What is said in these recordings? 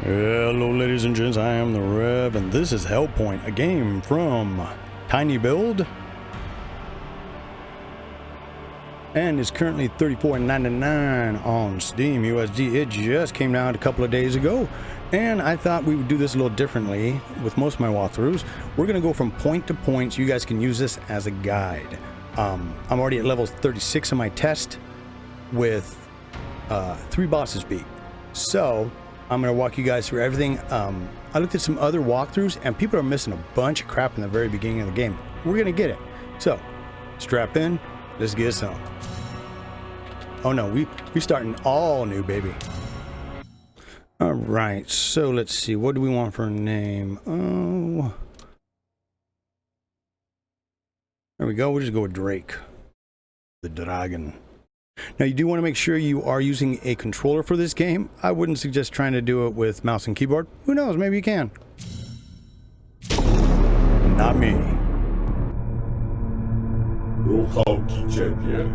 Hello ladies and gents, I am the Rev, and this is Hellpoint, a game from Tiny Build, and it's currently $34.99 on Steam USD. It just came out a couple of days ago, and I thought we would do this a little differently with most of my walkthroughs. We're going to go from point to point so you guys can use this as a guide. I'm already at level 36 on my test with 3 bosses beat, so I'm going to walk you guys through everything. I looked at some other walkthroughs, and people are missing a bunch of crap in the very beginning of the game. We're going to get it. So, strap in. Let's get some. Oh no, we starting all new, baby. All right, so let's see. What do we want for a name? Oh, there we go. We'll just go with Drake, the dragon. Now, you do want to make sure you are using a controller for this game. I wouldn't suggest trying to do it with mouse and keyboard. Who knows? Maybe you can. Not me. Ruchałki ciebie.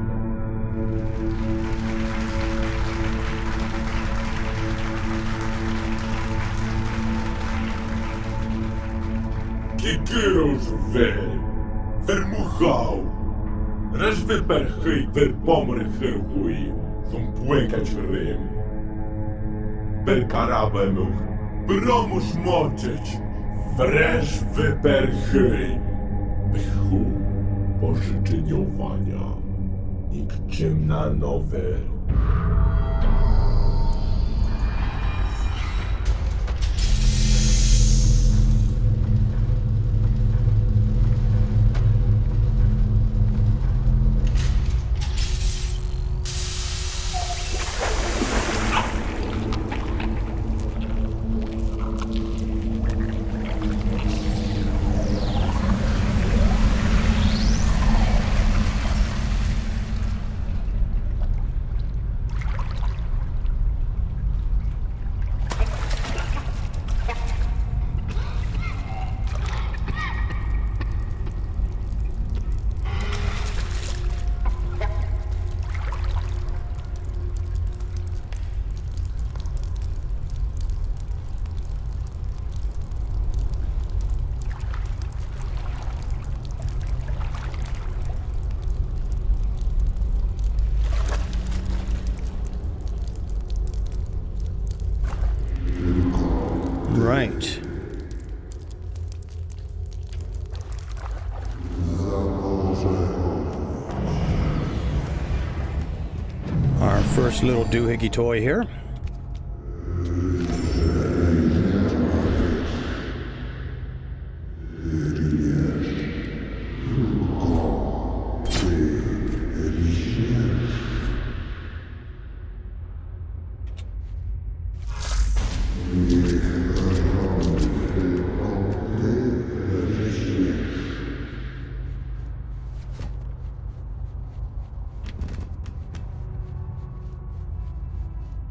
Kikyros wy, vermuchał. Raz wyperchyj, wypomrychychuj, są płykać rym. Berkarabem, bromusz moczyć, wresz wyperchyj. Pychu, pożyczeniowania, nikczemna nowe. Right. Our first little doohickey toy here.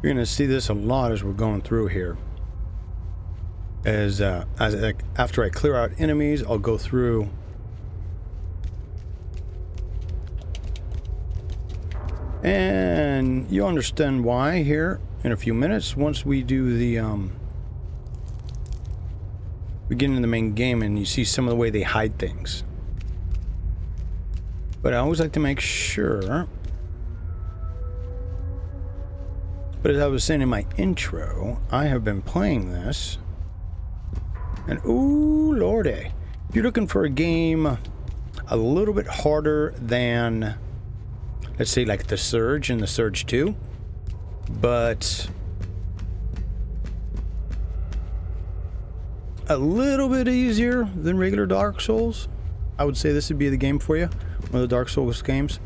You're going to see this a lot as we're going through here. After I clear out enemies, I'll go through and you'll understand why here in a few minutes once we do the beginning of the main game and you see some of the way they hide things. But I always like to make sure. But as I was saying in my intro, I have been playing this, and ooh lordy, if you're looking for a game a little bit harder than, let's say, like The Surge and The Surge 2, but a little bit easier than regular Dark Souls, I would say this would be the game for you, one of the Dark Souls games.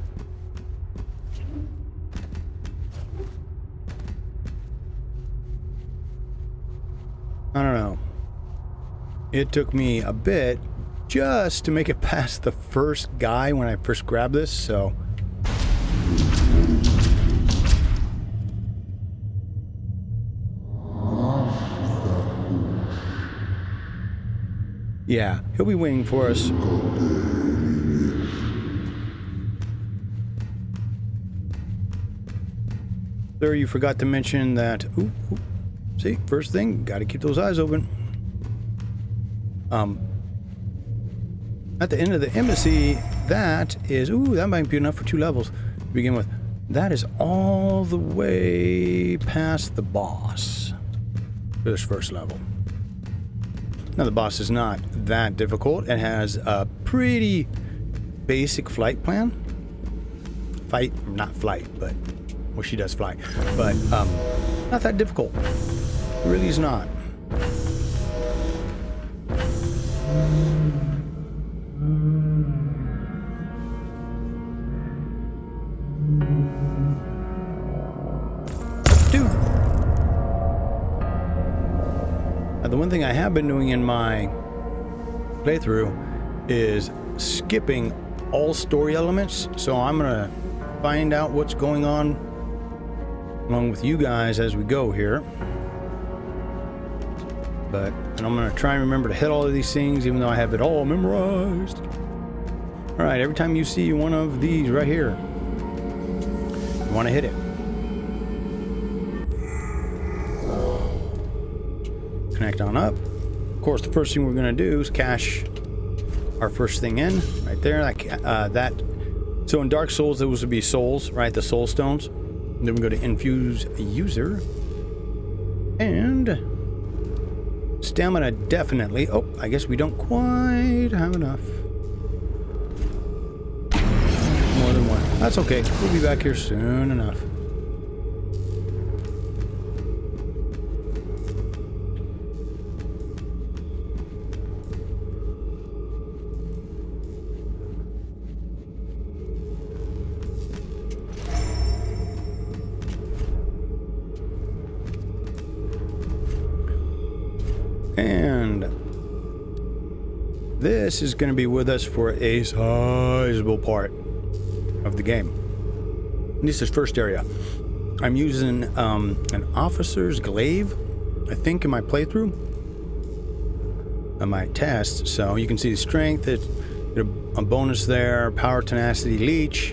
I don't know. It took me a bit just to make it past the first guy when I first grabbed this, so. Yeah, he'll be waiting for us. Sir, you forgot to mention that. Ooh. See, first thing, got to keep those eyes open. At the end of the embassy, that is, ooh, that might be enough for 2 levels to begin with. That is all the way past the boss for this first level. Now, the boss is not that difficult. It has a pretty basic flight plan. Not flight, but, well, she does fly. But, not that difficult. It really is not. Now, the one thing I have been doing in my playthrough is skipping all story elements, so I'm gonna find out what's going on along with you guys as we go here. And I'm gonna try and remember to hit all of these things, even though I have it all memorized. All right, every time you see one of these right here, you want to hit it. Connect on up. Of course, the first thing we're gonna do is cache our first thing in right there. So in Dark Souls, those would be souls, right? The soul stones. And then we go to infuse user and stamina definitely. Oh, I guess we don't quite have enough. More than one. That's okay. We'll be back here soon enough. And this is going to be with us for a sizable part of the game. This is first area. I'm using an officer's glaive, I think, in my playthrough, on my test. So you can see the strength, it's a bonus there, power, tenacity, leech.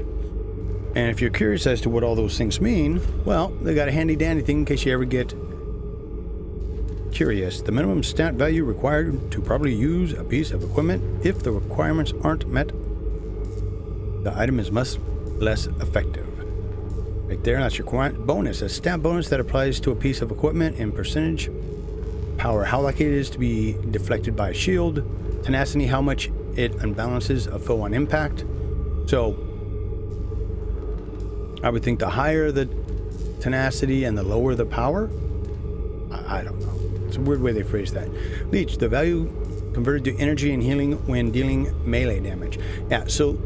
And if you're curious as to what all those things mean, well, they got a handy dandy thing in case you ever get curious. The minimum stat value required to properly use a piece of equipment. If the requirements aren't met, the item is much less effective. Right there, that's your bonus. A stat bonus that applies to a piece of equipment in percentage. Power, how likely it is to be deflected by a shield. Tenacity, how much it unbalances a foe on impact. So I would think the higher the tenacity and the lower the power. I don't know. It's a weird way they phrase that. Leech, the value converted to energy and healing when dealing melee damage. Yeah, so,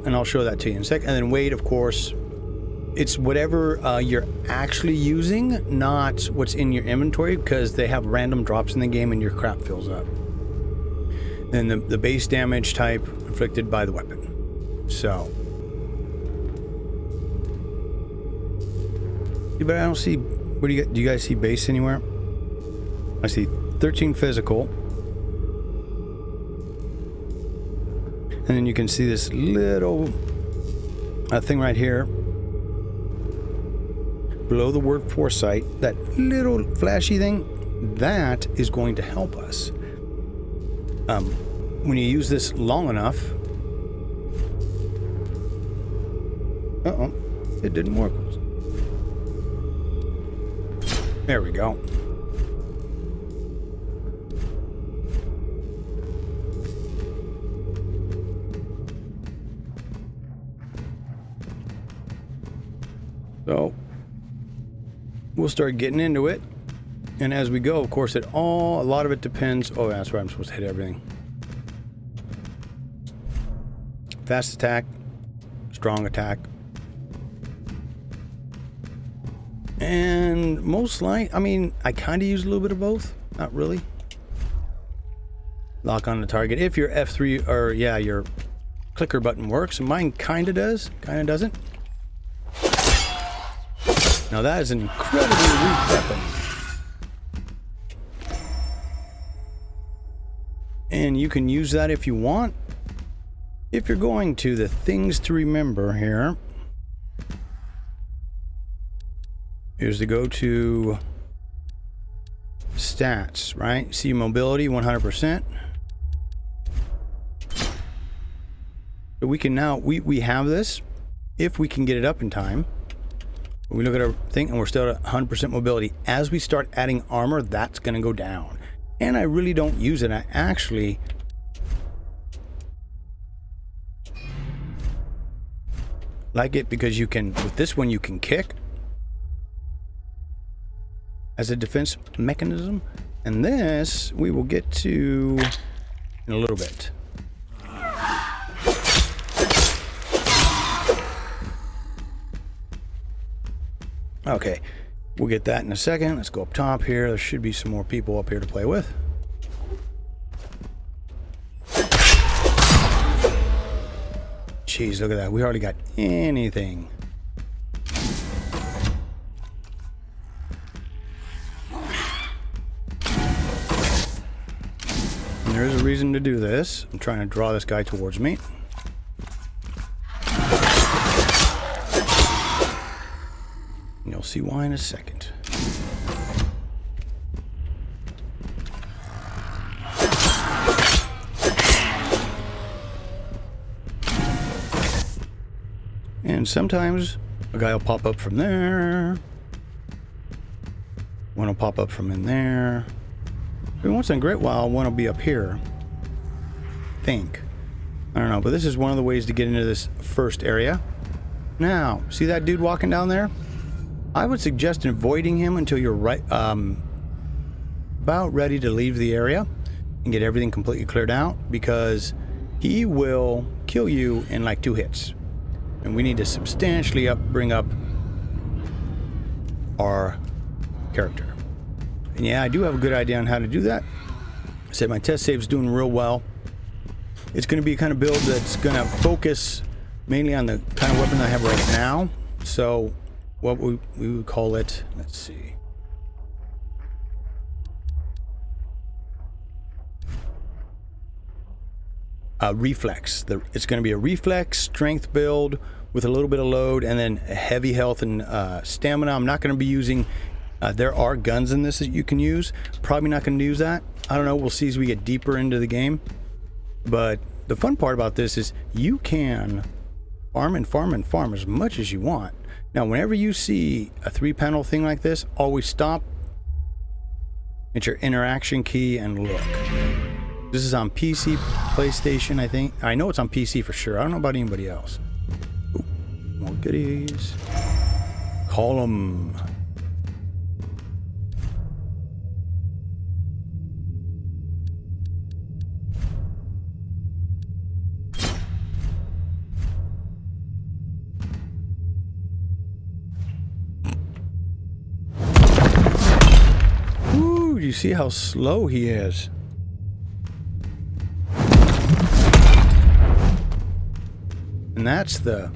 and I'll show that to you in a sec. And then weight, of course, it's whatever you're actually using, not what's in your inventory, because they have random drops in the game and your crap fills up. Then the base damage type inflicted by the weapon. So. Yeah, but I don't see, do you guys see base anywhere? I see 13 physical. And then you can see this little thing right here. Below the word foresight, that little flashy thing, that is going to help us. When you use this long enough... Uh-oh, it didn't work. There we go. So we'll start getting into it, and as we go, of course, a lot of it depends. Oh, that's right, I'm supposed to hit everything. Fast attack, strong attack, and most like, I mean, I kind of use a little bit of both, not really. Lock on the target if your F3 or your clicker button works. Mine kind of does, kind of doesn't. Now that is an incredibly weak weapon. And you can use that if you want. If you're going to, the things to remember here is to go to stats, right? See mobility 100%. So we can now, we have this if we can get it up in time. We look at our thing and we're still at 100% mobility. As we start adding armor, that's going to go down. And I really don't use it. I actually like it because you can, with this one, you can kick as a defense mechanism. And this we will get to in a little bit. Okay, we'll get that in a second. Let's go up top here. There should be some more people up here to play with. Jeez, look at that. We hardly got anything. And there is a reason to do this. I'm trying to draw this guy towards me. You'll see why in a second. And sometimes a guy will pop up from there. One will pop up from in there. Every once in a great while, one will be up here. I think. I don't know, but this is one of the ways to get into this first area. Now, see that dude walking down there? I would suggest avoiding him until you're right, about ready to leave the area and get everything completely cleared out, because he will kill you in like 2 hits. And we need to substantially bring up our character. And yeah, I do have a good idea on how to do that. I said my test save's doing real well. It's going to be a kind of build that's going to focus mainly on the kind of weapon I have right now. So what we would call it, let's see. Reflex. It's going to be a reflex strength build with a little bit of load and then heavy health and stamina. I'm not going to be using, there are guns in this that you can use. Probably not going to use that. I don't know. We'll see as we get deeper into the game. But the fun part about this is you can farm and farm and farm as much as you want. Now, whenever you see a 3-panel thing like this, always stop, hit your interaction key, and look. This is on PC, PlayStation, I think. I know it's on PC for sure. I don't know about anybody else. Ooh, more goodies. Call them. Ooh, do you see how slow he is? And that's the...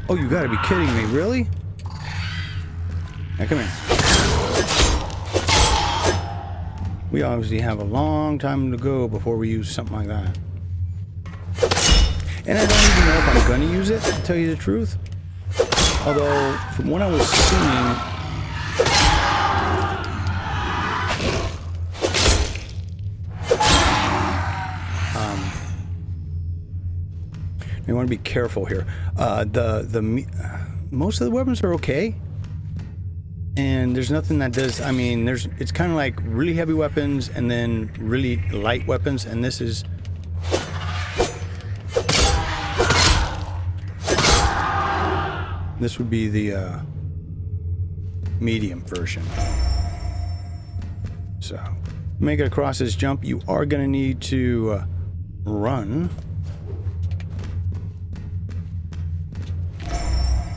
Oh, you gotta be kidding me, really? Now, come here. We obviously have a long time to go before we use something like that. And I don't even know if I'm gonna use it, to tell you the truth. Although, from what I was seeing... You want to be careful here. Most of the weapons are okay, and there's nothing that does. I mean, it's kind of like really heavy weapons and then really light weapons, and this is. This would be the medium version. So, to make it across this jump, you are going to need to run.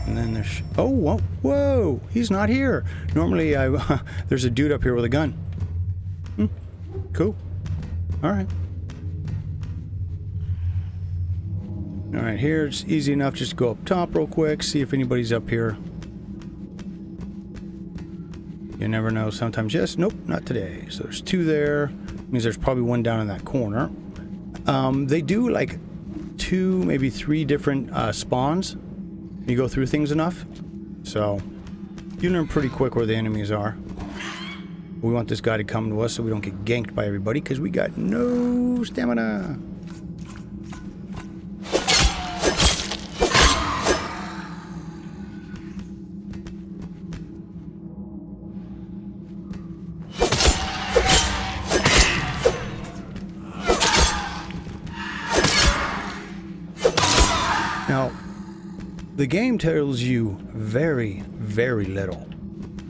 And then there's... Oh, whoa, whoa! He's not here! Normally, there's a dude up here with a gun. Cool. Alright. Alright, here it's easy enough. Just go up top real quick, see if anybody's up here. You never know. Sometimes yes, nope, not today. So there's 2 there. Means there's probably 1 down in that corner. They do like 2, maybe 3 different spawns. You go through things enough, so You learn pretty quick where the enemies are. We want this guy to come to us so we don't get ganked by everybody, because we got no stamina. Now, the game tells you very, very little.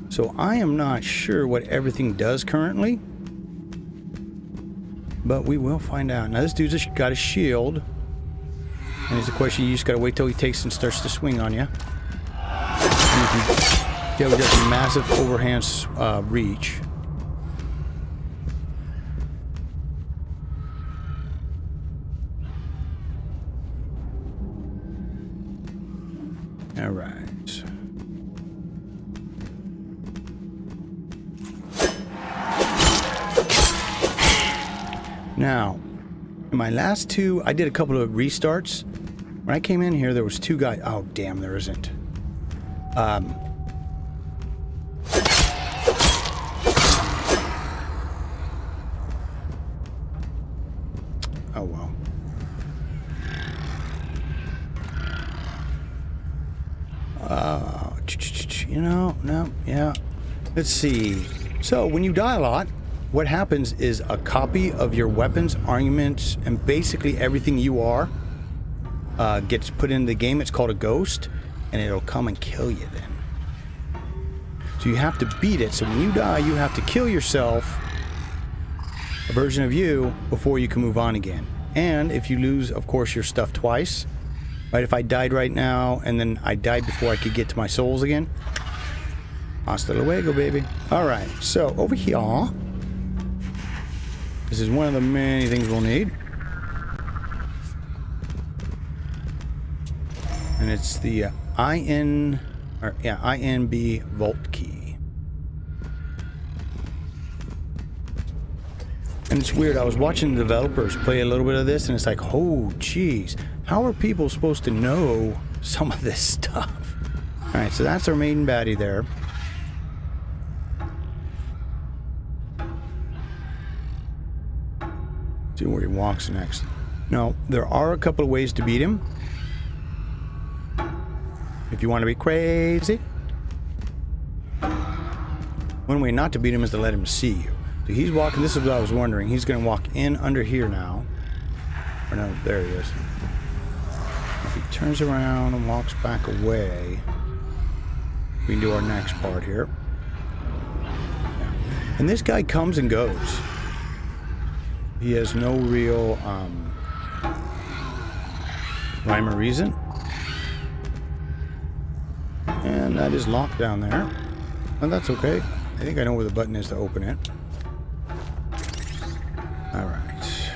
So I am not sure what everything does currently. But we will find out. Now this dude's just got a shield. And it's a question, you just gotta wait till he takes and starts to swing on you. And you can see how he does a massive overhand reach. All right. Now, in my last two, I did a couple of restarts. When I came in here, there was two guys. Oh, damn, there isn't. Oh, well. You know, no, yeah. Let's see. So, when you die a lot, what happens is a copy of your weapons, armaments, and basically everything you are gets put in the game. It's called a ghost, and it'll come and kill you then. So you have to beat it. So when you die, you have to kill yourself, a version of you, before you can move on again. And if you lose, of course, your stuff twice, right? If I died right now, and then I died before I could get to my souls again, hasta luego, baby. All right, so over here, this is one of the many things we'll need. And it's the INB vault key. And it's weird, I was watching the developers play a little bit of this, and it's like, oh, geez, how are people supposed to know some of this stuff? All right, so that's our main baddie there. See where he walks next. Now, there are a couple of ways to beat him. If you want to be crazy. One way not to beat him is to let him see you. So he's walking, this is what I was wondering. He's going to walk in under here now. Or no, there he is. If he turns around and walks back away, we can do our next part here. Yeah. And this guy comes and goes. He has no real rhyme or reason. And that is locked down there. And that's okay. I think I know where the button is to open it. Alright.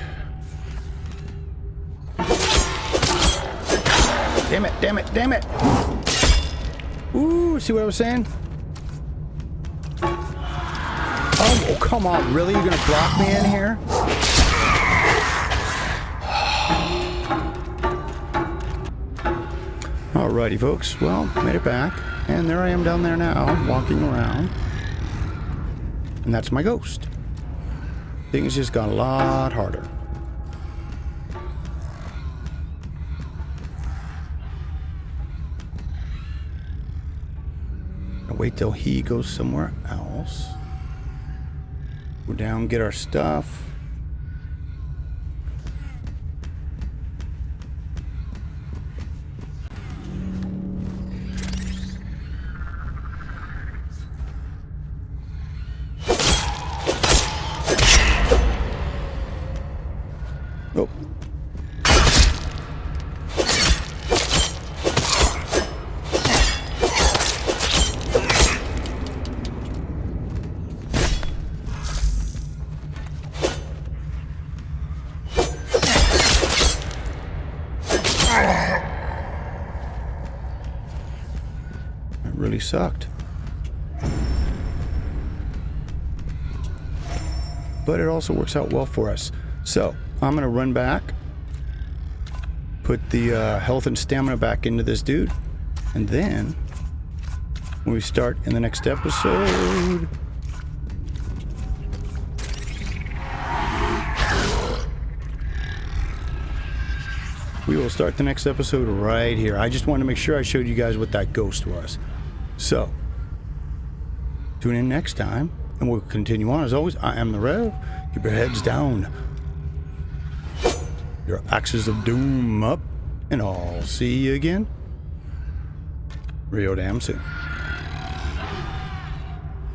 Damn it, damn it, damn it! Ooh, see what I was saying? Oh, come on, really? You're gonna block me in here? Alrighty, folks. Well, made it back. And there I am down there now, walking around. And that's my ghost. Things just got a lot harder. I'll wait till he goes somewhere else. Go down, get our stuff. Oh. That really sucked. But it also works out well for us. So, I'm going to run back, put the health and stamina back into this dude, and then when we start in the next episode. We will start the next episode right here. I just wanted to make sure I showed you guys what that ghost was. So, tune in next time, and we'll continue on. As always, I am the Rev. Keep your heads down, your axes of doom up, and I'll see you again real damn soon.